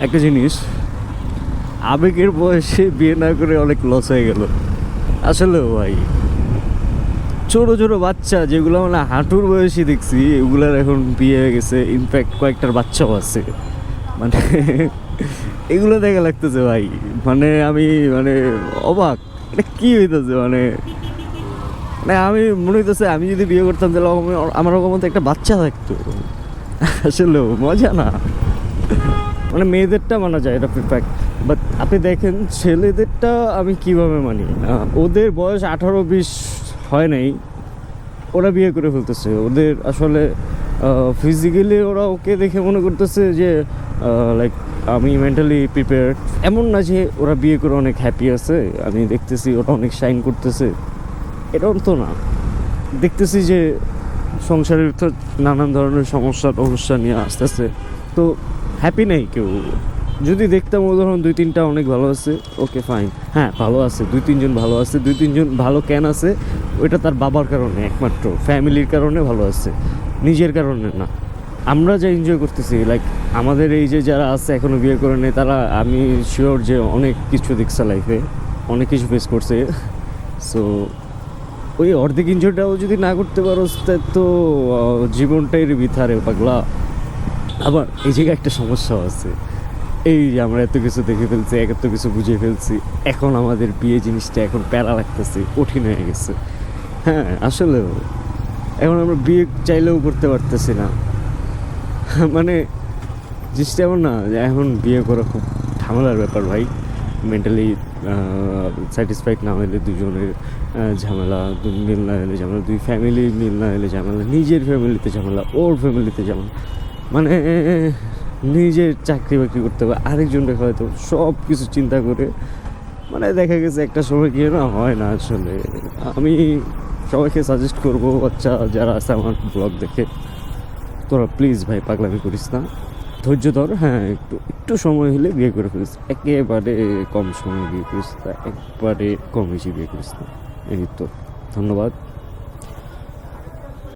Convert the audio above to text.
একটা জিনিস, আবেগের বয়সে বিয়ে না করে অনেক লস হয়ে গেল আসলে ভাই। ছোটো ছোটো বাচ্চা যেগুলো মানে হাঁটুর বয়সী দেখছি, এগুলার এখন বিয়ে হয়ে গেছে, ইনফ্যাক্ট কয়েকটার বাচ্চাও আছে। মানে এগুলো দেখা লাগতেছে ভাই, মানে আমি মানে অবাক, এটা কী হইতেছে মানে। মানে আমি মনে হইতেছে আমি যদি বিয়ে করতাম তাহলে আমার মতো একটা বাচ্চা থাকতো। আসলে মজা না, মানে মেয়েদেরটা মানা যায়, এটা ফ্যাক্ট। বাট আপনি দেখেন ছেলেদেরটা আমি কিভাবে মানি, ওদের বয়স 18-20 হয় নাই, ওরা বিয়ে করে ফেলতেছে। ওদের আসলে ফিজিক্যালি ওরা ওকে দেখে মনে করতেছে যে লাইক আমি মেন্টালি প্রিপেয়ার্ড। এমন না যে ওরা বিয়ে করে অনেক হ্যাপি আছে, আমি দেখতেছি ওরা অনেক শাইন করতেছে, এরকম তো না। দেখতেছি যে সংসারের তো নানান ধরনের সমস্যা নিয়ে আসতেছে, তো হ্যাপি নেই কেউ। যদি দেখতাম উদাহরণ 2-3টা অনেক ভালো আছে, ওকে ফাইন, হ্যাঁ ভালো আছে, 2-3 জন ভালো আছে, 2-3 জন ভালো কেন আছে, ওইটা তার বাবার কারণে, একমাত্র ফ্যামিলির কারণে ভালো আছে, নিজের কারণে না। আমরা যা এনজয় করতেছি, লাইক আমাদের এই যে যারা আছে এখনও বিয়ে করে নেই, তারা আমি শিওর যে অনেক কিছু দেখছে লাইফে, অনেক কিছু ফেস করছে। সো ওই অর্ধেক এনজয়টাও যদি না করতে পারো তো জীবনটাই বিথারে পাগলা। আবার এই জায়গায় একটা সমস্যা আছে, এই যে আমরা এত কিছু দেখে ফেলছি, এত কিছু বুঝে ফেলছি, এখন আমাদের বিয়ে জিনিসটা এখন প্যারা লাগতেছে, কঠিন হয়ে গেছে। হ্যাঁ আসলেও এখন আমরা বিয়ে চাইলেও করতে পারতেছি না। মানে জিনিসটা এমন না যে এখন বিয়ে করা খুব ঝামেলার ব্যাপার ভাই। মেন্টালি স্যাটিসফাইড না হলে দুজনের ঝামেলা, মিল না হলে ঝামেলা, দুই ফ্যামিলি মিল না হলে ঝামেলা, নিজের ফ্যামিলিতে ঝামেলা, ওর ফ্যামিলিতে ঝামেলা। মানে নিজের চাকরি বাকরি করতে হবে, আরেকজনকে হয়তো সব কিছু চিন্তা করে মানে দেখা গেছে একটা সময় গিয়ে না হয় না আসলে। আমি সবাইকে সাজেস্ট করবো, বাচ্চা যারা আছে আমার ব্লগ দেখে, তোরা প্লিজ ভাই পাগলামি করিস না, ধৈর্য ধর। হ্যাঁ একটু সময় হলে বিয়ে করে ফেলিস, একেবারে কম সময় বিয়ে করিস না, একবারে কম বেশি বিয়ে করিস না। এই তো, ধন্যবাদ।